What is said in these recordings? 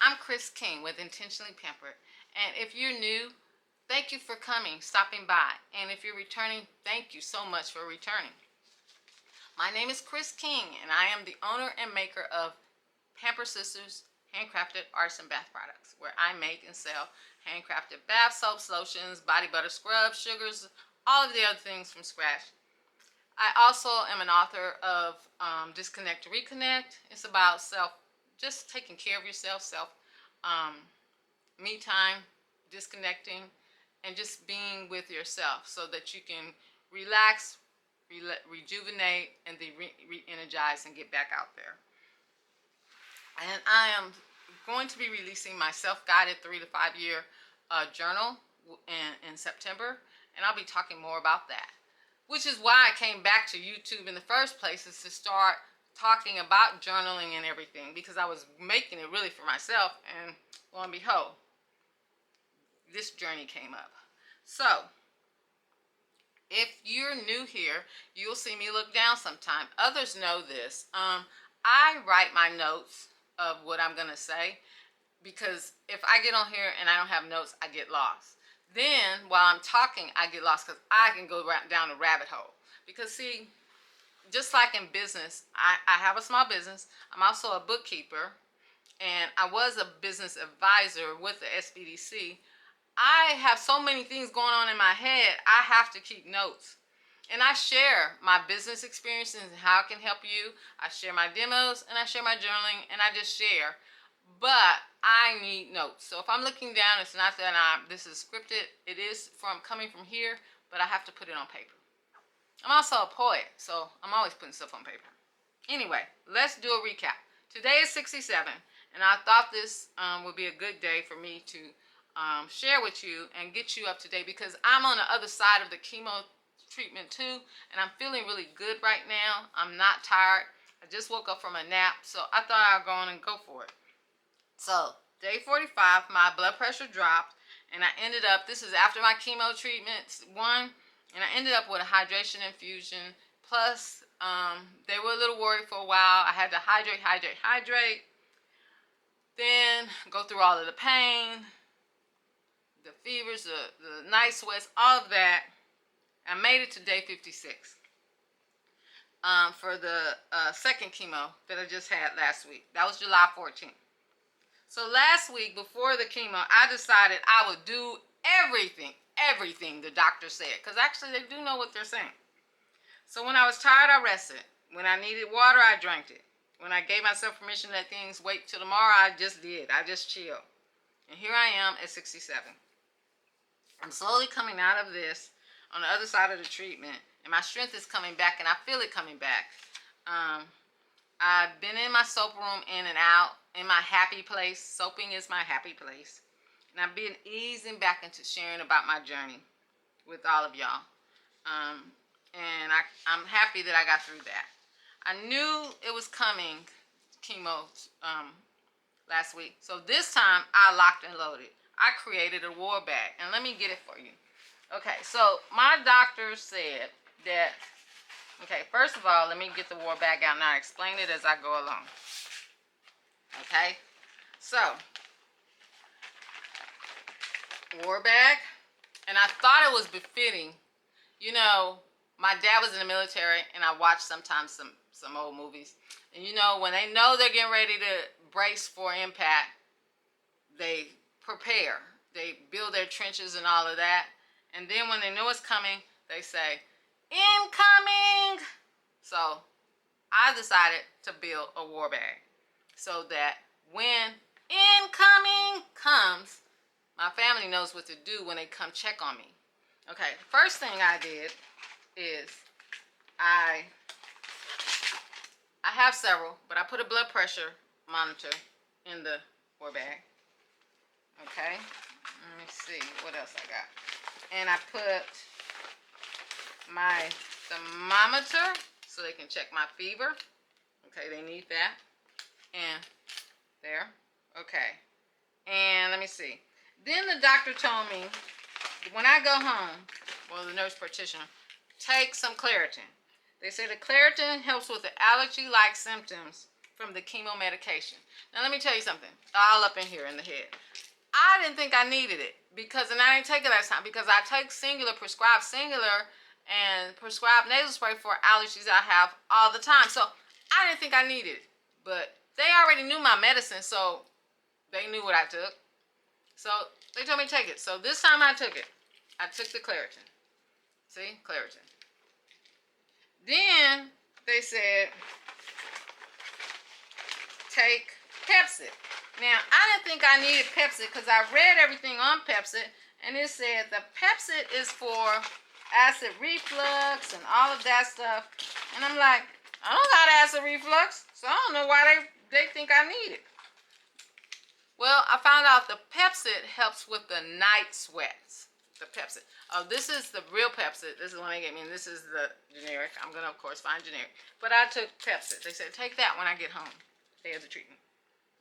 I'm Chris King with Intentionally Pampered, and if you're new, thank you for coming, stopping by, and if you're returning, thank you so much for returning. My name is Chris King, and I am the owner and maker of Pampered Sisters Handcrafted Arts and Bath Products, where I make and sell handcrafted bath soaps, lotions, body butter scrubs, sugars, all of the other things from scratch. I also am an author of Disconnect to Reconnect. It's about just taking care of yourself, me time, disconnecting, and just being with yourself so that you can relax, rejuvenate, and then re-energize and get back out there. And I am going to be releasing my self-guided 3 to 5 year journal in September, and I'll be talking more about that. Which is why I came back to YouTube in the first place, is to start talking about journaling and everything, because I was making it really for myself, and lo and behold, this journey came up. So, if you're new here, you'll see me look down sometime. Others know this. I write my notes of what I'm going to say, because if I get on here and I don't have notes, I get lost. Then, while I'm talking, I get lost because I can go down a rabbit hole. Because, see, just like in business, I have a small business. I'm also a bookkeeper, and I was a business advisor with the SBDC. I have so many things going on in my head, I have to keep notes. And I share my business experiences and how it can help you. I share my demos, and I share my journaling, and I just share. But I need notes. So if I'm looking down, it's not that this is scripted. It is coming from here, but I have to put it on paper. I'm also a poet, so I'm always putting stuff on paper. Anyway, let's do a recap. Today is 67, and I thought this would be a good day for me to share with you and get you up to date, because I'm on the other side of the chemo treatment too, and I'm feeling really good right now. I'm not tired. I just woke up from a nap, so I thought I'd go on and go for it. So, day 45, my blood pressure dropped, and I ended up, this is after my chemo treatments, and I ended up with a hydration infusion. Plus, they were a little worried for a while. I had to hydrate. Then go through all of the pain, the fevers, the night sweats, all of that. I made it to day 56 for the second chemo that I just had last week. That was July 14th. So last week, before the chemo, I decided I would do everything the doctor said. Because actually, they do know what they're saying. So when I was tired, I rested. When I needed water, I drank it. When I gave myself permission to let things wait till tomorrow, I just did. I just chilled. And here I am at 67. I'm slowly coming out of this on the other side of the treatment. And my strength is coming back, and I feel it coming back. I've been in my soap room in and out, in my happy place. Soaping is my happy place. And I've been easing back into sharing about my journey with all of y'all. And I'm happy that I got through that. I knew it was coming, chemo, last week. So this time, I locked and loaded. I created a war bag. And let me get it for you. Okay, so my doctor said that, okay, first of all, let me get the war bag out and I'll explain it as I go along. Okay, so, war bag, and I thought it was befitting. You know, my dad was in the military, and I watched sometimes some old movies. And you know, when they know they're getting ready to brace for impact, they prepare. They build their trenches and all of that. And then when they know it's coming, they say, incoming! So, I decided to build a war bag so that when incoming comes, my family knows what to do when they come check on me. Okay, the first thing I did is I have several, but I put a blood pressure monitor in the war bag. Okay, let me see what else I got. And I put my thermometer so they can check my fever. Okay, they need that. And there. Okay. And let me see. Then the doctor told me, when I go home, well, the nurse practitioner, take some Claritin. They say the Claritin helps with the allergy-like symptoms from the chemo medication. Now let me tell you something, all up in here in the head. I didn't think I needed it because, and I didn't take it last time because I take prescribed Singular and prescribed nasal spray for allergies I have all the time. So I didn't think I needed it, but they already knew my medicine, so they knew what I took. So they told me to take it. So this time I took it. I took the Claritin. See, Claritin. Then they said, take Pepsid. Now, I didn't think I needed Pepsid because I read everything on Pepsid, and it said the Pepsid is for acid reflux and all of that stuff. And I'm like, I don't got acid reflux, so I don't know why they think I need it. Well, I found out the Pepsid helps with the night sweats. The Pepsid. Oh, this is the real Pepsid. This is the one they gave me, and this is the generic. I'm going to, of course, find generic. But I took Pepsid. They said, take that when I get home. Day of the treatment.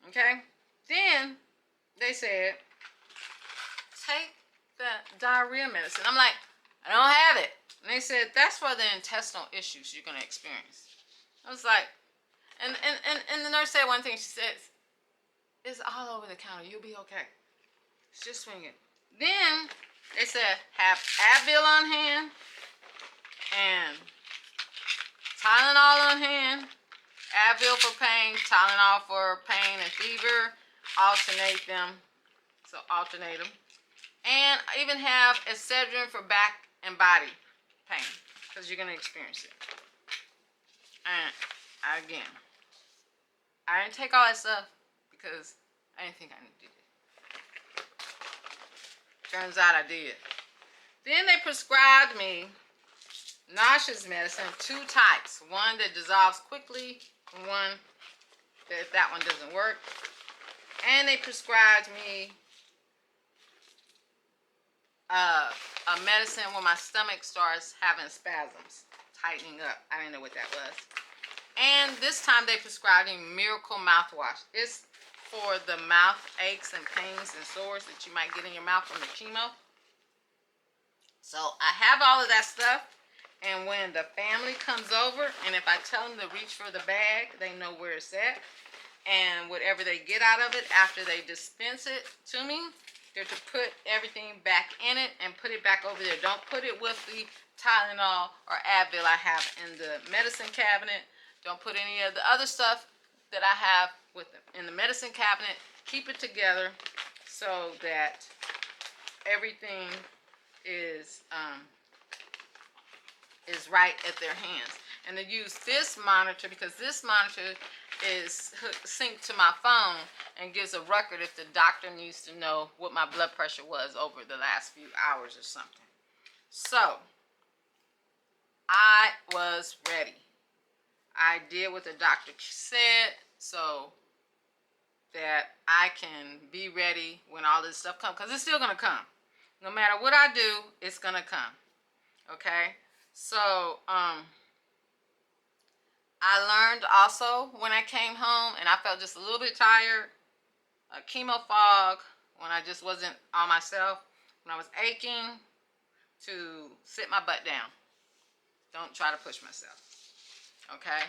Okay? Then they said, take the diarrhea medicine. I'm like, I don't have it. And they said, that's for the intestinal issues you're going to experience. I was like, and the nurse said one thing. She said, it's all over the counter. You'll be okay. It's just swing it. Then they said, have Advil on hand and Tylenol on hand. Advil for pain, Tylenol for pain and fever. Alternate them. So alternate them. And I even have Excedrin for back and body pain, because you're going to experience it. And again, I didn't take all that stuff because I didn't think I needed it. Turns out I did. Then they prescribed me nauseous medicine, 2 types. One that dissolves quickly, and one that one doesn't work. And they prescribed me a medicine when my stomach starts having spasms, tightening up. I didn't know what that was. And this time they prescribed me Miracle mouthwash. It's for the mouth aches and pains and sores that you might get in your mouth from the chemo. So I have all of that stuff. And when the family comes over, and if I tell them to reach for the bag, they know where it's at. And whatever they get out of it after they dispense it to me, they're to put everything back in it and put it back over there. Don't put it with the Tylenol or Advil I have in the medicine cabinet. Don't put any of the other stuff that I have with them in the medicine cabinet. Keep it together so that everything is right at their hands. And they use this monitor because this monitor is synced to my phone and gives a record if the doctor needs to know what my blood pressure was over the last few hours or something. So I was ready. I did what the doctor said so that I can be ready when all this stuff comes, because it's still going to come. No matter what I do, it's going to come. Okay? So, I learned also when I came home and I felt just a little bit tired, a chemo fog, when I just wasn't on myself, when I was aching, to sit my butt down. Don't try to push myself. Okay?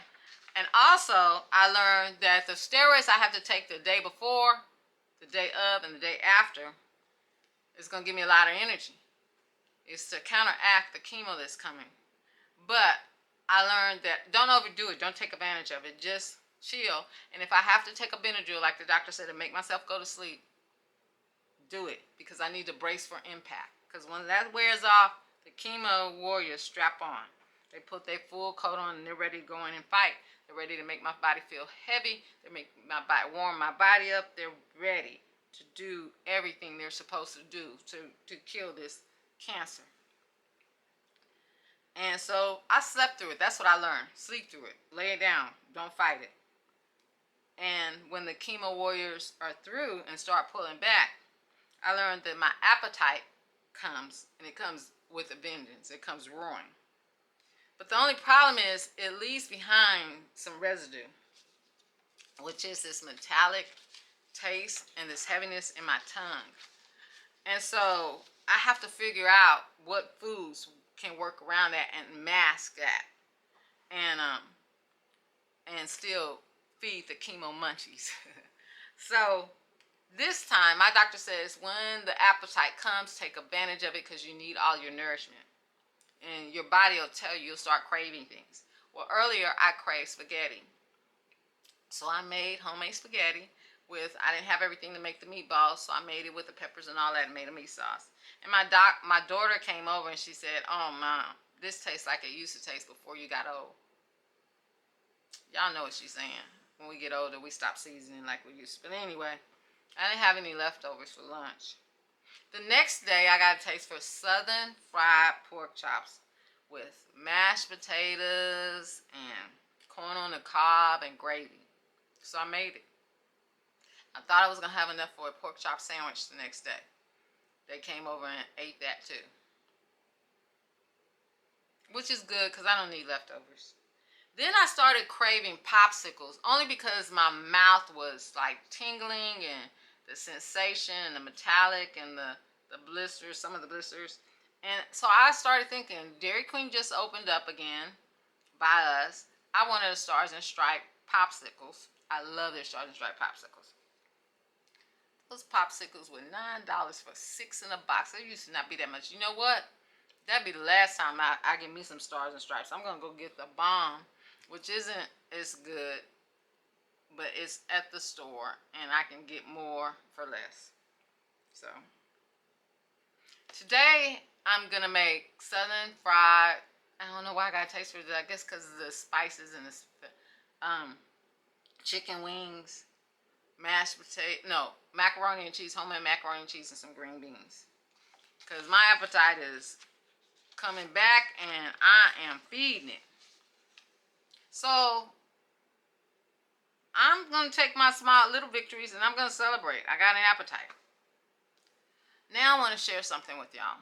And also, I learned that the steroids I have to take the day before, the day of, and the day after is going to give me a lot of energy. It's to counteract the chemo that's coming. But I learned that don't overdo it. Don't take advantage of it. Just chill. And if I have to take a Benadryl, like the doctor said, to make myself go to sleep, do it. Because I need to brace for impact. Because when that wears off, the chemo warriors strap on. They put their full coat on and they're ready to go in and fight. They're ready to make my body feel heavy. They make my body warm my body up. They're ready to do everything they're supposed to do to kill this cancer. And so I slept through it. That's what I learned. Sleep through it. Lay it down. Don't fight it. And when the chemo warriors are through and start pulling back, I learned that my appetite comes, and it comes with a vengeance. It comes roaring. But the only problem is it leaves behind some residue, which is this metallic taste and this heaviness in my tongue. And so I have to figure out what foods can work around that and mask that, and still feed the chemo munchies. So this time, my doctor says when the appetite comes, take advantage of it because you need all your nourishment. And your body will tell you, you'll start craving things. Well, earlier I craved spaghetti. So I made homemade spaghetti with, I didn't have everything to make the meatballs, so I made it with the peppers and all that and made a meat sauce. And my daughter came over and she said, "Oh, Mom, this tastes like it used to taste before you got old." Y'all know what she's saying. When we get older, we stop seasoning like we used to. But anyway, I didn't have any leftovers for lunch. The next day, I got a taste for southern fried pork chops with mashed potatoes and corn on the cob and gravy. So I made it. I thought I was going to have enough for a pork chop sandwich the next day. They came over and ate that too. Which is good because I don't need leftovers. Then I started craving popsicles, only because my mouth was like tingling and the sensation and the metallic and the blisters, some of the blisters. And so I started thinking, Dairy Queen just opened up again by us. I wanted a Stars and Stripes popsicles. I love their Stars and Stripes popsicles. Those popsicles were $9 for 6 in a box. It used to not be that much. You know what? That'd be the last time I get me some Stars and Stripes. I'm going to go get the bomb, which isn't as good, but it's at the store, and I can get more for less. So, today, I'm going to make southern fried, I don't know why I got a taste for it, I guess because of the spices and the chicken wings, macaroni and cheese, homemade macaroni and cheese, and some green beans. Because my appetite is coming back, and I am feeding it. So, I'm going to take my small little victories and I'm going to celebrate. I got an appetite. Now I want to share something with y'all.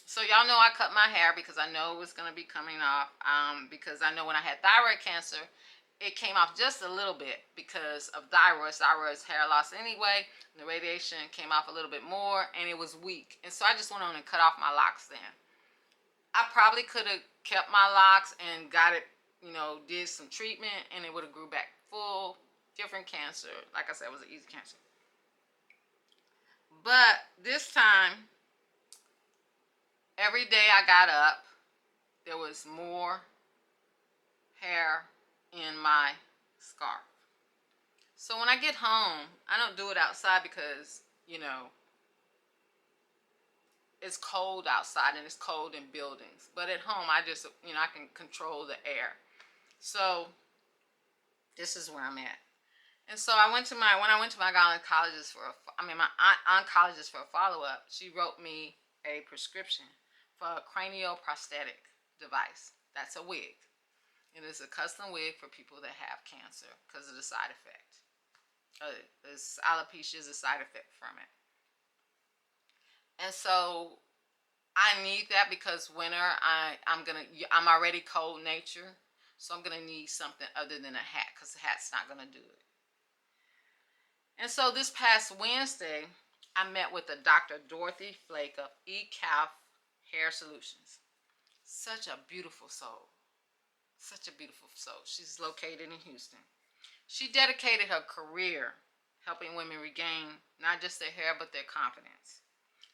So y'all know I cut my hair because I know it was going to be coming off. Because I know when I had thyroid cancer, it came off just a little bit because of thyroid. Thyroid's hair loss anyway. The radiation came off a little bit more and it was weak. And so I just went on and cut off my locks then. I probably could have kept my locks and got it, did some treatment and it would have grew back full. Different cancer. Like I said, it was an easy cancer. But this time, every day I got up, there was more hair in my scarf. So when I get home, I don't do it outside because, it's cold outside and it's cold in buildings. But at home, I just, I can control the air. So this is where I'm at. And so when I went to my oncologist my oncologist for a follow-up, she wrote me a prescription for a cranial prosthetic device. That's a wig. It is a custom wig for people that have cancer because of the side effect. Alopecia is a side effect from it. And so I need that because winter, I'm already cold nature. So I'm going to need something other than a hat because the hat's not going to do it. And so this past Wednesday, I met with Dr. Dorothy Flake of eCalf Hair Solutions. Such a beautiful soul. Such a beautiful soul. She's located in Houston. She dedicated her career helping women regain not just their hair, but their confidence.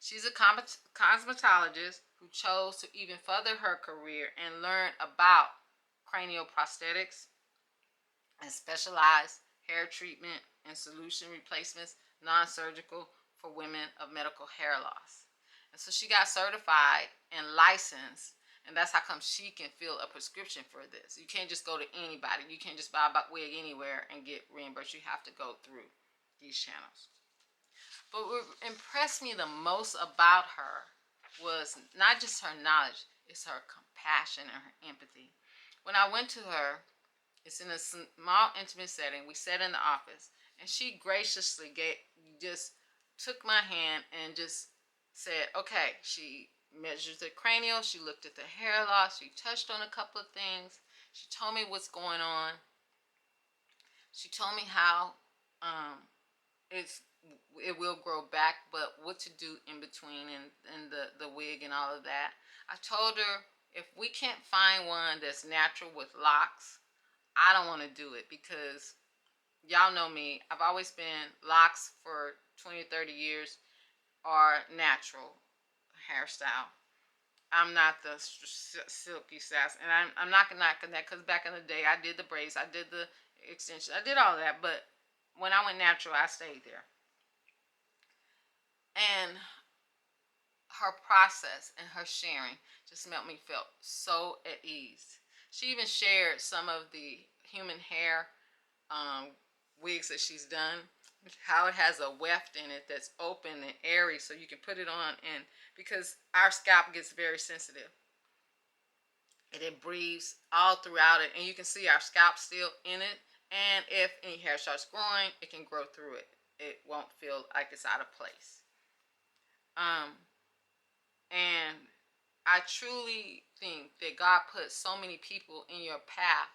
She's a cosmetologist who chose to even further her career and learn about cranial prosthetics and specialized hair treatment and solution replacements, non-surgical, for women of medical hair loss. And so she got certified and licensed, and that's how come she can fill a prescription for this. You can't just go to anybody. You can't just buy a wig anywhere and get reimbursed. You have to go through these channels. But what impressed me the most about her was not just her knowledge, it's her compassion and her empathy. When I went to her, it's in a small, intimate setting. We sat in the office, and she graciously just took my hand and just said, okay, she measured the cranial, she looked at the hair loss, she touched on a couple of things, she told me what's going on, she told me how it will grow back, but what to do in between and the wig and all of that. I told her if we can't find one that's natural with locks, I don't want to do it because y'all know me. I've always been locks for 20 or 30 years or natural hairstyle. I'm not the silky sass, and I'm not knocking that because back in the day I did the braids, I did the extension, I did all that, but when I went natural, I stayed there. And her process and her sharing just made me feel so at ease. She even shared some of the human hair wigs that she's done, how it has a weft in it that's open and airy so you can put it on, and because our scalp gets very sensitive and it breathes all throughout it, and you can see our scalp still in it, and if any hair starts growing, it can grow through it. It won't feel like it's out of place. And I truly think that God put so many people in your path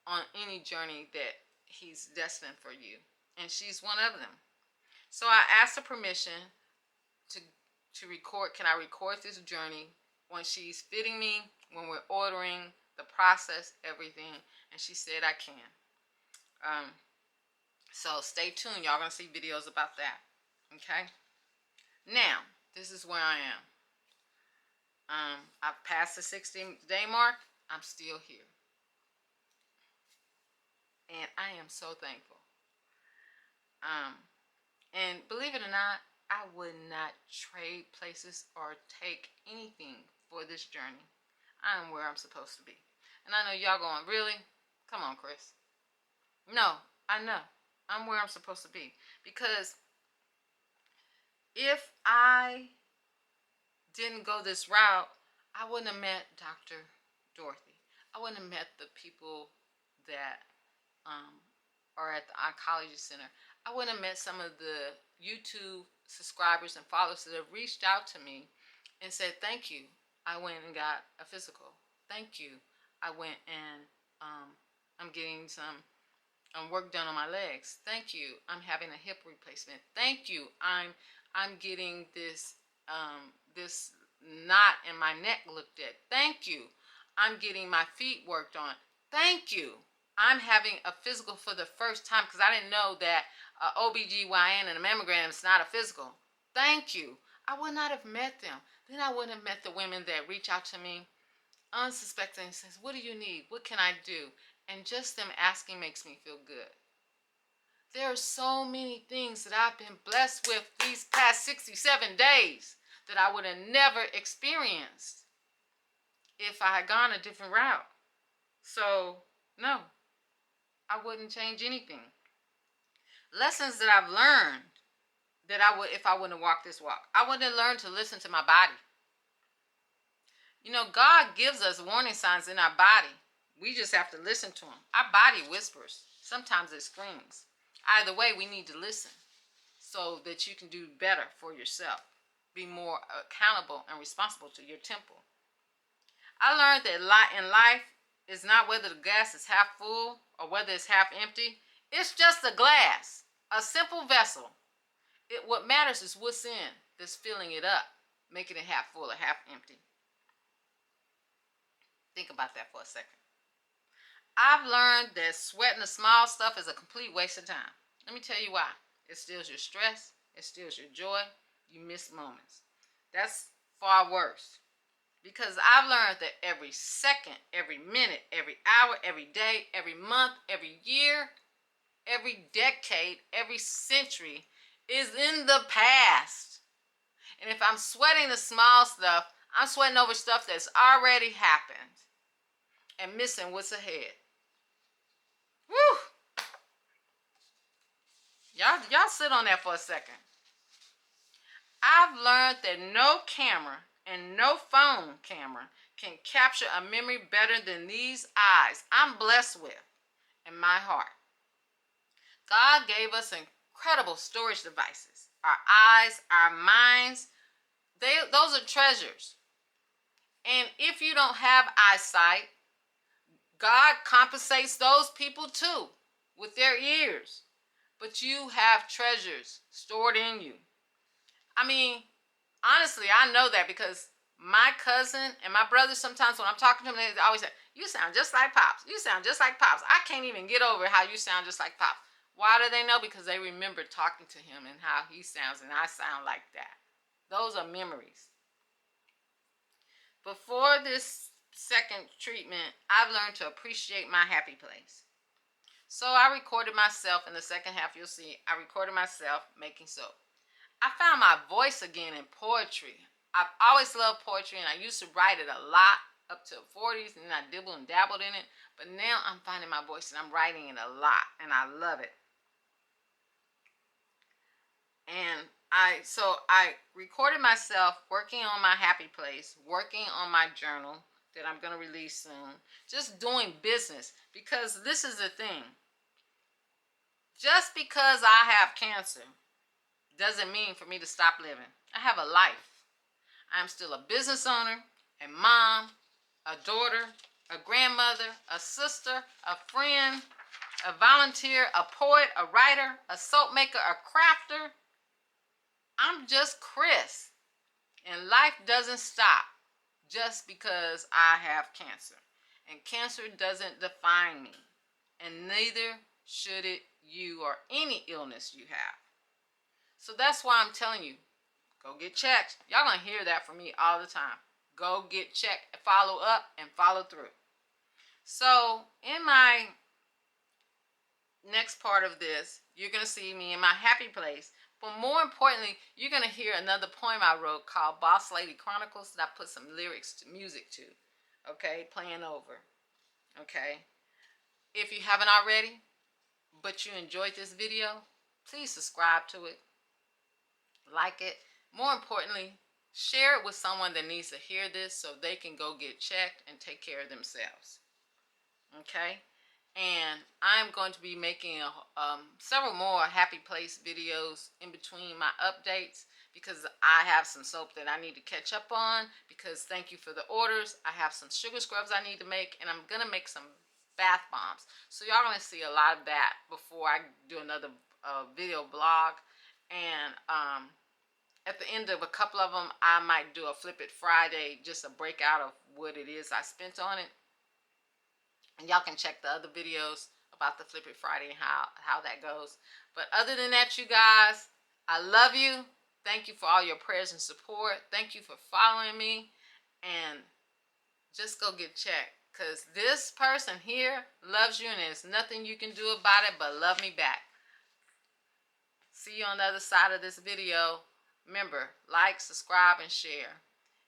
on any journey that He's destined for you, and she's one of them. So I asked her permission to record. Can I record this journey when she's fitting me, when we're ordering, the process, everything? And she said I can. So stay tuned. Y'all gonna see videos about that. Okay. Now this is where I am. I've passed the 60-day mark. I'm still here. And I am so thankful. And believe it or not, I would not trade places or take anything for this journey. I am where I'm supposed to be. And I know y'all going, really? Come on, Chris. No, I know. I'm where I'm supposed to be. Because if I didn't go this route, I wouldn't have met Dr. Dorothy. I wouldn't have met the people that are at the oncology center. I wouldn't have met some of the YouTube subscribers and followers that have reached out to me and said, thank you. I went and got a physical. Thank you. I went and I'm getting some work done on my legs. Thank you. I'm having a hip replacement. Thank you. I'm getting this this knot in my neck looked at. Thank you. I'm getting my feet worked on. Thank you. I'm having a physical for the first time because I didn't know that OBGYN and a mammogram is not a physical. Thank you. I would not have met them. Then I wouldn't have met the women that reach out to me unsuspecting and says, what do you need? What can I do? And just them asking makes me feel good. There are so many things that I've been blessed with these past 67 days that I would have never experienced if I had gone a different route. So, no, I wouldn't change anything. Lessons that I've learned that I would, if I wouldn't have walked this walk, I wouldn't have learned to listen to my body. You know, God gives us warning signs in our body. We just have to listen to them. Our body whispers. Sometimes it screams. Either way, we need to listen so that you can do better for yourself. Be more accountable and responsible to your temple. I learned that in life is not whether the glass is half full or whether it's half empty. It's just a glass, a simple vessel. What matters is what's in that's filling it up, making it half full or half empty. Think about that for a second. I've learned that sweating the small stuff is a complete waste of time. Let me tell you why. It steals your stress. It steals your joy. You miss moments. That's far worse. Because I've learned that every second, every minute, every hour, every day, every month, every year, every decade, every century is in the past. And if I'm sweating the small stuff, I'm sweating over stuff that's already happened and missing what's ahead. Woo! Y'all sit on that for a second. I've learned that no camera and no phone camera can capture a memory better than these eyes I'm blessed with in my heart. God gave us incredible storage devices. Our eyes, our minds, those are treasures. And if you don't have eyesight, God compensates those people too with their ears. But you have treasures stored in you. I mean, honestly, I know that because My cousin and my brother, sometimes when I'm talking to them, they always say, you sound just like Pops. You sound just like Pops. I can't even get over how you sound just like Pops. Why do they know? Because they remember talking to him and how he sounds, and I sound like that. Those are memories. Before this second treatment, I've learned to appreciate my happy place. So I recorded myself in the second half. You'll see I recorded myself making soap. I found my voice again in poetry. I've always loved poetry, and I used to write it a lot up to 40s, and I dibbled and dabbled in it. But now I'm finding my voice, and I'm writing it a lot, and I love it. And I recorded myself working on my happy place, working on my journal that I'm going to release soon, just doing business, because this is the thing. Just because I have cancer doesn't mean for me to stop living. I have a life. I'm still a business owner, a mom, a daughter, a grandmother, a sister, a friend, a volunteer, a poet, a writer, a soap maker, a crafter. I'm just Chris. And life doesn't stop just because I have cancer. And cancer doesn't define me. And neither should it you or any illness you have. So that's why I'm telling you, go get checked. Y'all gonna hear that from me all the time. Go get checked, follow up, and follow through. So in my next part of this, you're gonna see me in my happy place. But more importantly, you're gonna hear another poem I wrote called Boss Lady Chronicles that I put some lyrics to music to. Okay, playing over. Okay. If you haven't already, but you enjoyed this video, please subscribe to it. Like it. More importantly, share it with someone that needs to hear this so they can go get checked and take care of themselves. Okay? And I'm going to be making several more happy place videos in between my updates, because I have some soap that I need to catch up on, because thank you for the orders. I have some sugar scrubs I need to make, and I'm going to make some bath bombs. So y'all going to see a lot of that before I do another video blog. And at the end of a couple of them, I might do a Flip It Friday, just a breakout of what it is I spent on it. And y'all can check the other videos about the Flip It Friday and how that goes. But other than that, you guys, I love you. Thank you for all your prayers and support. Thank you for following me. And just go get checked, because this person here loves you, and there's nothing you can do about it but love me back. See you on the other side of this video. Remember, like, subscribe, and share.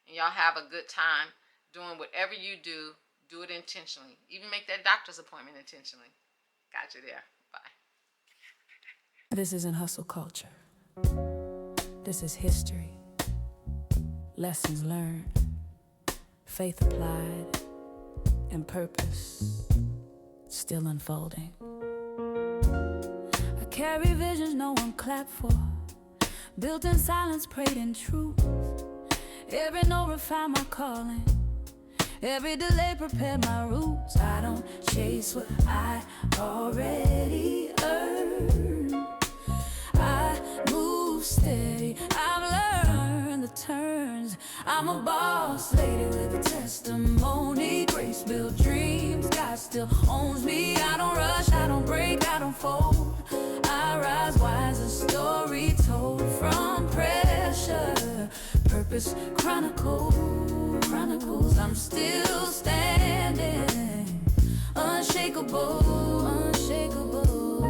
And y'all have a good time doing whatever you do. Do it intentionally. Even make that doctor's appointment intentionally. Got you there. Bye. This isn't hustle culture. This is history. Lessons learned, faith applied, and purpose still unfolding. I carry visions no one clapped for, built in silence, prayed in truth. Every note refined my calling, every delay prepared my roots. I don't chase what I already earned. I move steady, I've learned the turns. I'm a boss lady with a testimony. Grace built dreams, God still owns me. I don't rush, I don't break, I don't fold. I rise wise, a story told from pressure. Purpose chronicles, I'm still standing, unshakable, unshakable.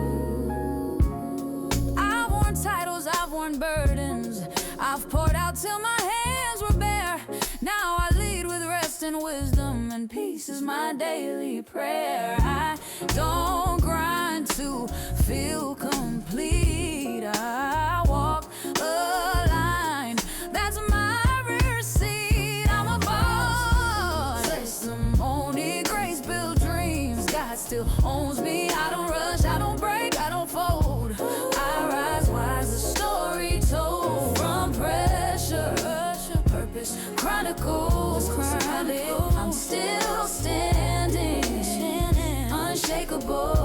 I've worn titles, I've worn burdens, I've poured out till my hands were bare. Now I lead with rest and wisdom, and peace is my daily prayer. I don't grind to feel complete, I walk a line that's my rear seat. I'm a boss, testimony, grace built dreams. God still owns me. I don't rush, I don't break, I don't fold. I rise wise, a story told from pressure. Purpose chronicles, I'm still standing, unshakable.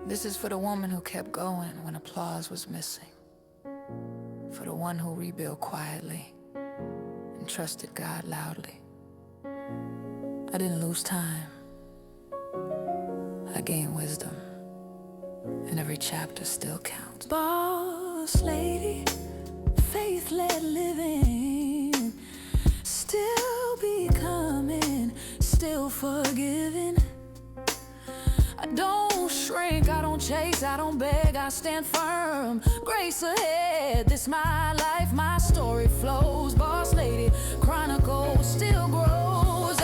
This This is for the woman who kept going when applause was missing. For the one who rebuilt quietly and trusted God loudly. I didn't lose time. I gained wisdom, and every chapter still counts. Boss lady, faith-led living, still becoming, still forgiving. I don't shrink, I don't chase, I don't beg, I stand firm. Grace ahead, this my life, my story flows. Boss lady, chronicle still grows.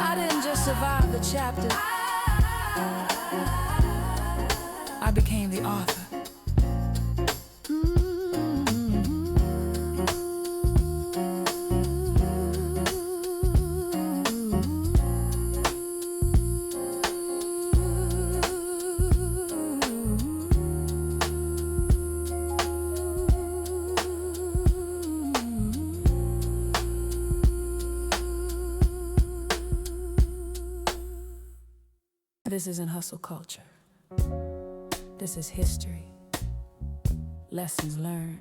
I didn't just survive the chapter, I became the author. This isn't hustle culture. This is history. Lessons learned,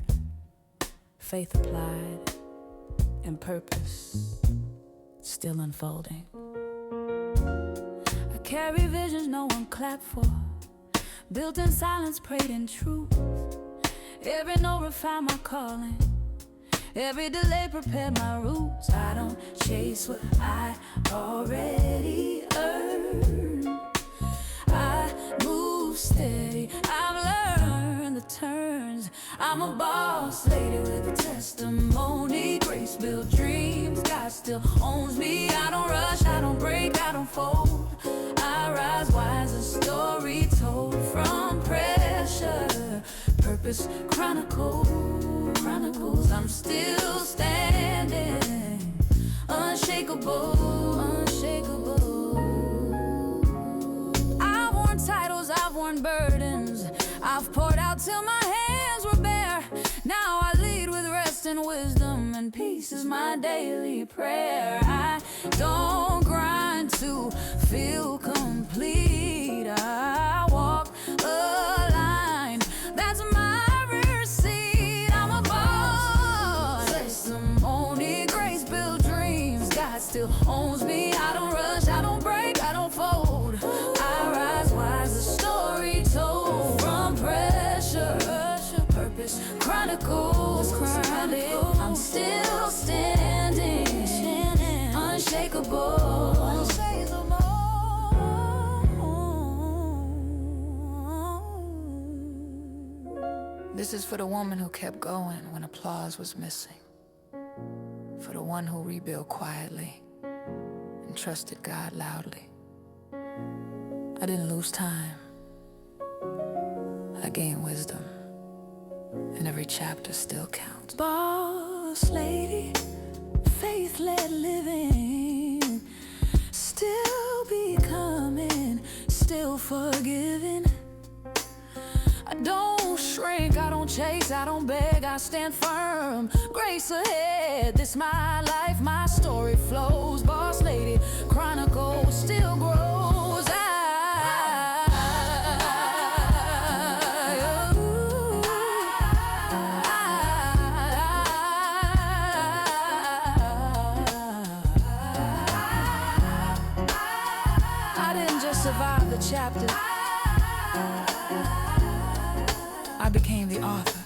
faith applied, and purpose still unfolding. I carry visions no one clapped for, built in silence, prayed in truth. Every note refined my calling, every delay prepared my roots. I don't chase what I already earned. I move steady, I've learned the turns. I'm a boss lady with a testimony. Grace built dreams, God still owns me. I don't rush, I don't break, I don't fold. I rise wise, a story told from pressure. Purpose chronicles, I'm still standing. Unshakable, unshakable. I've worn titles, I've worn burdens, I've poured out till my hands were bare. Now I lead with rest and wisdom, and peace is my daily prayer. I don't grind to feel complete, I walk aligned, that's my rear seat. I'm a boss, testimony, grace built dreams, God still owns me. I don't rush, I don't break, I don't fold. I rise wise, a story told from pressure. Purpose chronicles, I'm still standing, unshakable. This is for the woman who kept going when applause was missing. For the one who rebuilt quietly and trusted God loudly. I didn't lose time. I gained wisdom, and every chapter still counts. Boss lady, faith-led living, still becoming, still forgiving. I don't shrink, I don't chase, I don't beg, I stand firm. Grace ahead, this my life, my story flows. Boss lady, chronicle still grows. I didn't just survive the chapter, I became the author.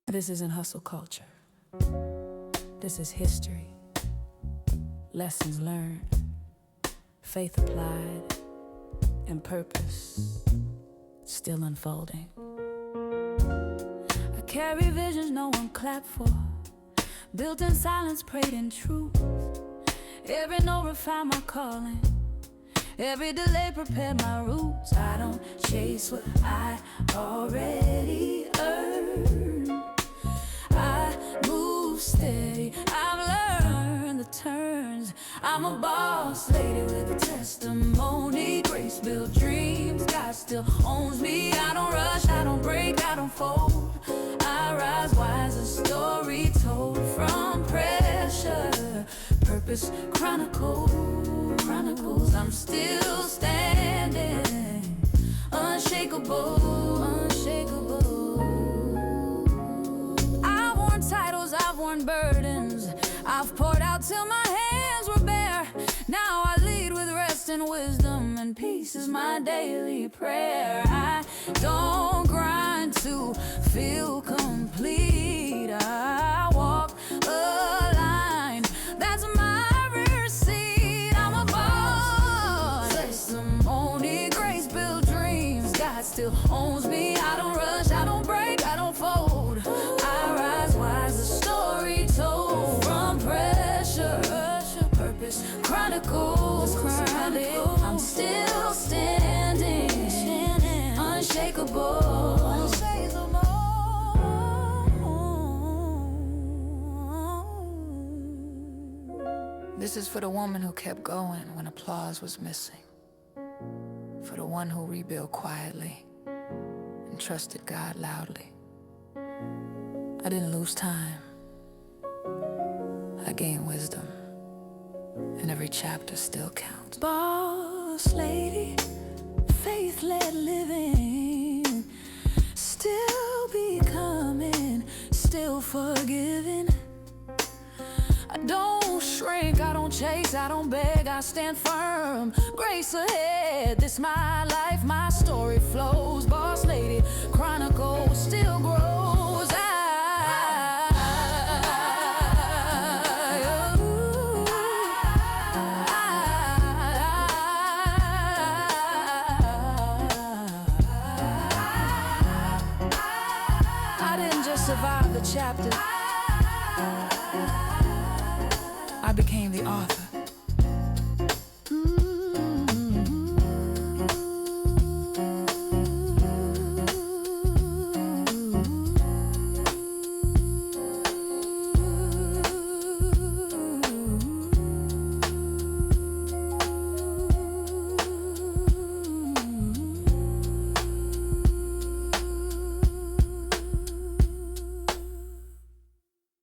This isn't hustle culture. This is history. Lessons learned, faith applied, and purpose still unfolding. I carry visions no one clapped for, Built in silence, prayed in truth. Every note refined my calling. Every delay prepared my roots. I don't chase what I already earned. I move steady, I've learned the turns. I'm a boss lady with a testimony. Grace built dreams, God still owns me. I don't rush, I don't break, I don't fold. I rise wise, a story told from pressure. Purpose chronicles, I'm still standing. Unshakable, unshakable. I've worn titles, I've worn burdens. I've poured out till my hands were bare. Now I lead with rest and wisdom, and peace is my daily prayer. I don't grind to feel complete. I walk aligned, that's my rear seat. I'm a boss, testimony, grace built dreams. God still owns me. I don't rush, I don't break, I don't fold. I rise wise, a story told from pressure. Purpose chronicles, I'm still standing, unshakable. This is for the woman who kept going when applause was missing. For the one who rebuilt quietly and trusted God loudly. I didn't lose time. I gained wisdom, and every chapter still counts. Boss lady, faith-led living, still becoming, still forgiving. I don't shrink, I don't chase, I don't beg, I stand firm. Grace ahead, this my life, my story flows. Boss lady, chronicle still grows. I didn't just survive the chapter, I became the author.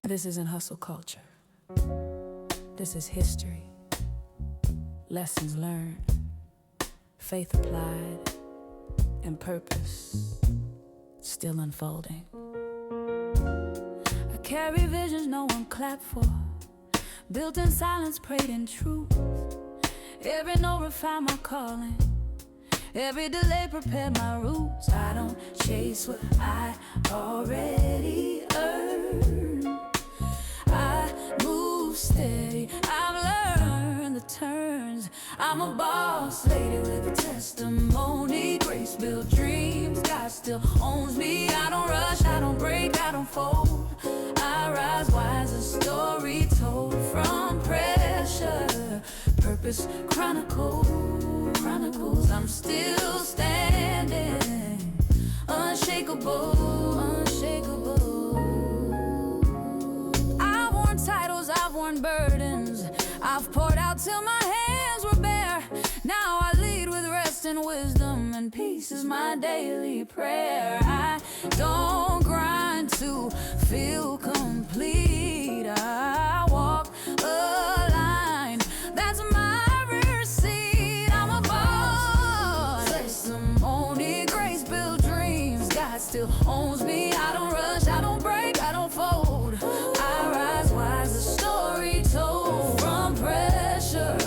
This isn't hustle culture. This is history. Lessons learned, faith applied, and purpose still unfolding. I carry visions no one clapped for. Built in silence, prayed in truth. Every note refined my calling. Every delay prepared my roots. I don't chase what I already earned. I move steady, I've learned the turns. I'm a boss lady with a testimony. Grace built dreams, God still owns me. I don't rush, I don't break, I don't fold. I rise wise, a story told from pressure. Purpose chronicles, I'm still standing. Unshakable, unshakable. I've worn titles, I've worn burdens. I've poured out till my hands were bare. Now I lead with rest and wisdom, and peace is my daily prayer. I don't grind to feel complete. I walk aligned, that's my rear seat. I'm a boss, testimony, grace built dreams. God still owns me. I don't rush, I don't break, I don't fold. I rise wise, a story told from pressure.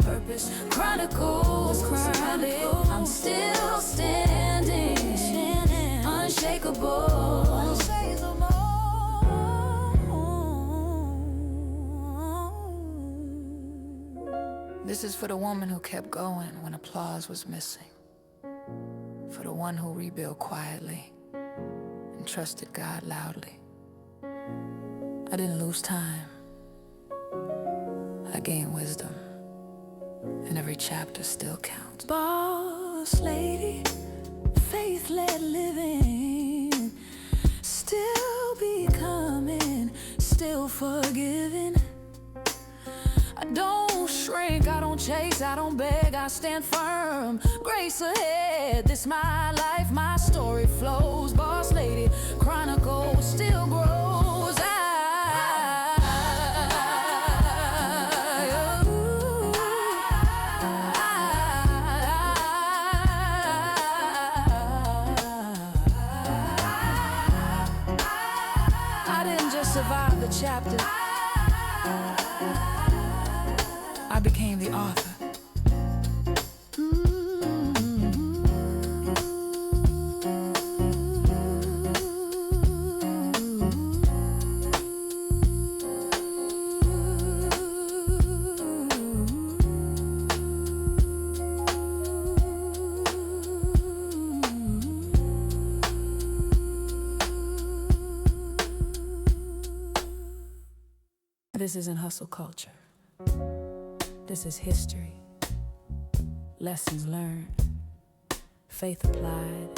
Purpose chronicles, I'm still standing, unshakable. This is for the woman who kept going when applause was missing. For the one who rebuilt quietly and trusted God loudly. I didn't lose time. I gained wisdom, and every chapter still counts. Boss lady, faith-led living, still becoming, still forgiving. I don't shrink, I don't chase, I don't beg, I stand firm. Grace ahead, this my life, my story flows. Boss lady, chronicle still grows. I didn't just survive the chapter, I became the author. This isn't hustle culture. This is history. Lessons learned, faith applied,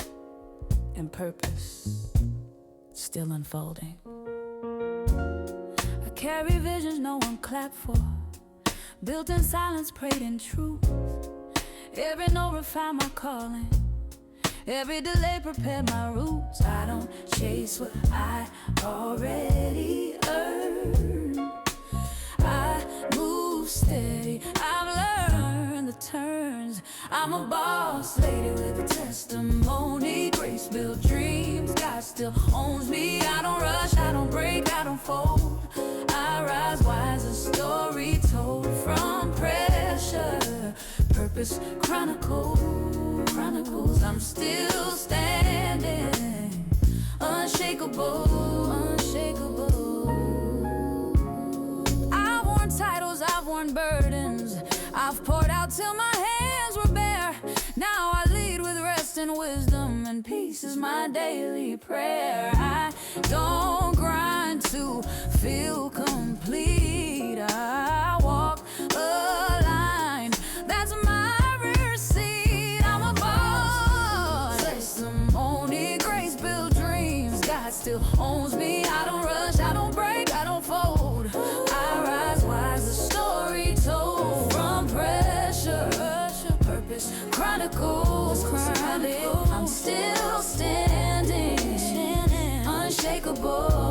and purpose still unfolding. I carry visions no one clapped for, built in silence, prayed in truth. Every note refined my calling, every delay prepared my roots. I don't chase what I already earned. I move steady, I've learned the turns. I'm a boss lady with a testimony. Grace built dreams, God still owns me. I don't rush, I don't break, I don't fold. I rise wise, a story told from pressure. Purpose chronicles, I'm still standing. Unshakable, unshakable. I've worn titles, I've worn burdens, I've poured out till my hands were bare. Now I lead with rest and wisdom, and peace is my daily prayer. I don't grind to feel complete, I walk a line, that's my rear seat. I'm a boss, testimony, grace built dreams, God still owns me. I don't rush, I don't break, I don't fold. I rise wise, a story told from pressure. Purpose chronicles, I'm still standing, unshakable.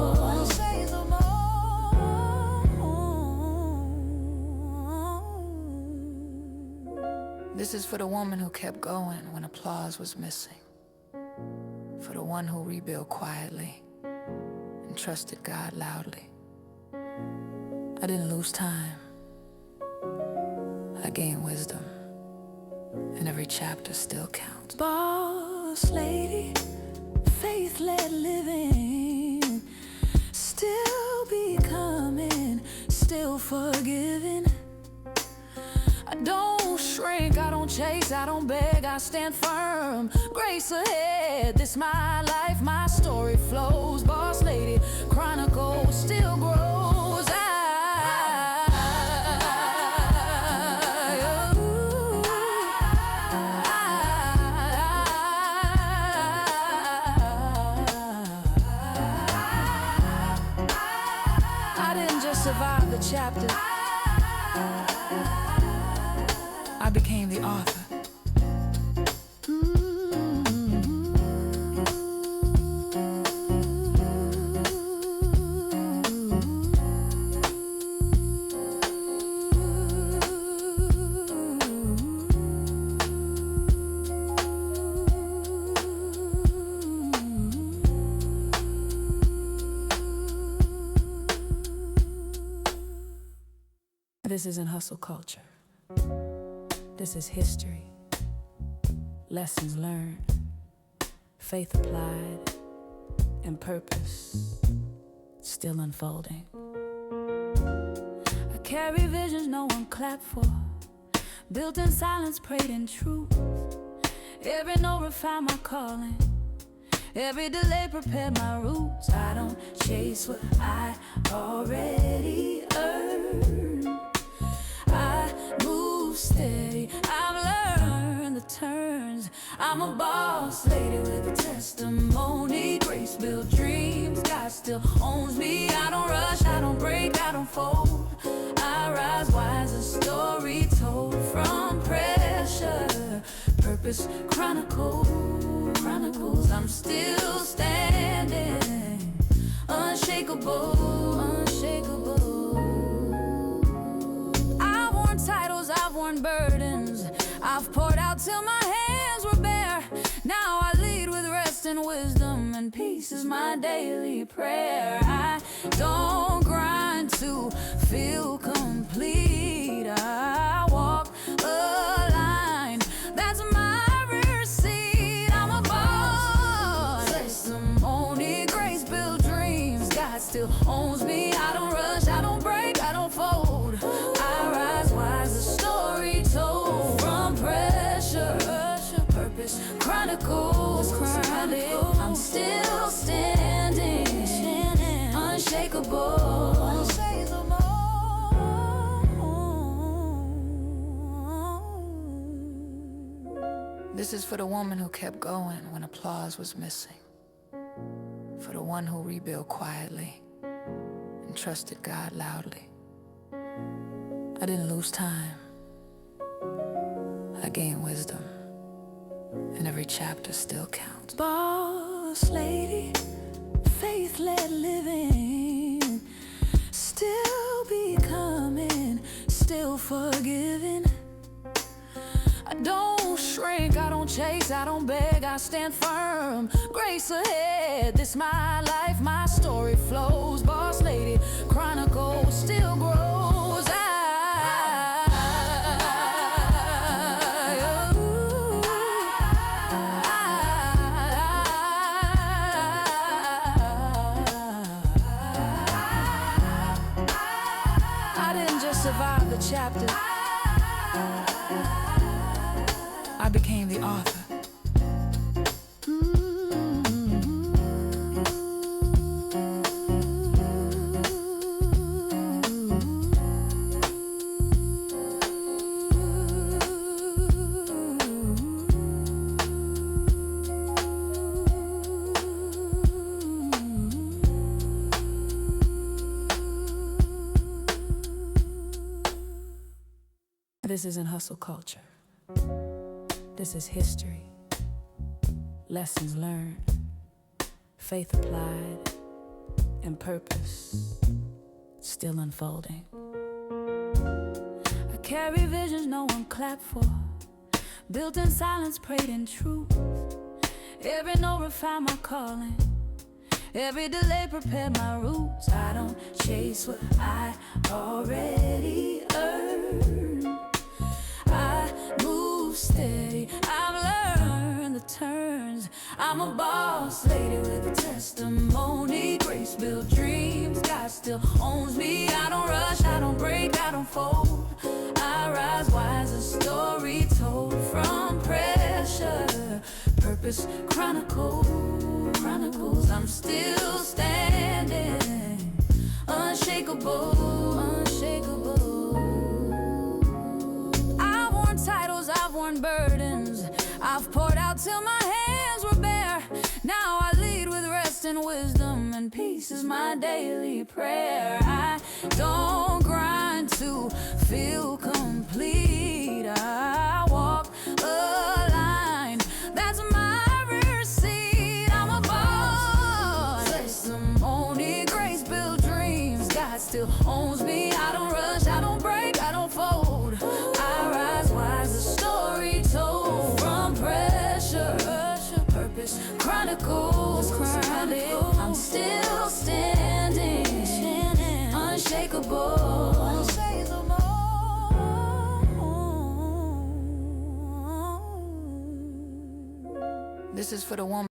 This is for the woman who kept going when applause was missing, for the one who rebuilt quietly and trusted God loudly. I didn't lose time, I gained wisdom, and every chapter still counts. Boss lady, faith-led living, still becoming, still forgiving. I don't shrink, I don't chase, I don't beg, I stand firm. Grace ahead, this my life, my story flows. Boss lady, chronicle still grows. I didn't just survive the chapter, I became the author. This isn't hustle culture. This is history. Lessons learned, faith applied, and purpose still unfolding. I carry visions no one clapped for, built in silence, prayed in truth. Every note refined my calling, Every delay prepared my roots. I don't chase what I already earned. I move steady, I've learned the turns. I'm a boss lady with a testimony. Grace built dreams, God still owns me. I don't rush, I don't break, I don't fold. I rise wise, a story told from pressure. Purpose chronicles, I'm still standing. Unshakable, unshakable. I've worn titles, I've worn burdens. I've poured out till my hands were bare. Now I lead with rest and wisdom, and peace is my daily prayer. I don't grind to feel complete. I walk a line, that's my rear seat. I'm a boss, testimony, grace built dreams. God still owns me. I don't rush, I don't break, I don't fold. I rise wise, a story told from pressure. Purpose chronicles, I'm still standing, unshakable. This is for the woman who kept going when applause was missing. For the one who rebuilt quietly and trusted God loudly. I didn't lose time. I gained wisdom, and every chapter still counts. Boss lady, faith-led living, still becoming, still forgiving. I don't shrink, I don't chase, I don't beg, I stand firm. Grace ahead, this my life, my story flows. Boss lady, chronicle still grows. I didn't just survive the chapter, I became the author. This isn't hustle culture. This is history. Lessons learned, faith applied, and purpose still unfolding. I carry visions no one clapped for, built in silence, prayed in truth. Every note refined my calling, every delay prepared my roots. I don't chase what I already earned. I move steady, I've learned the turns. I'm a boss lady with a testimony. Grace built dreams, God still owns me. I don't rush, I don't break, I don't fold. I rise wise, a story told from pressure. Purpose chronicles, I'm still standing. Unshakable, unshakable. I've worn titles, I've worn burdens. I've poured out till my hands were bare. Now I lead with rest and wisdom, and peace is my daily prayer. I don't grind to feel complete. I walk a line, that's my rear seat. I'm a boss, testimony, grace built dreams. God still owns me. I don't rush, I don't break, I don't fold. I rise wise, a story told from pressure. Purpose chronicles, I'm still standing, unshakable. This is for the woman.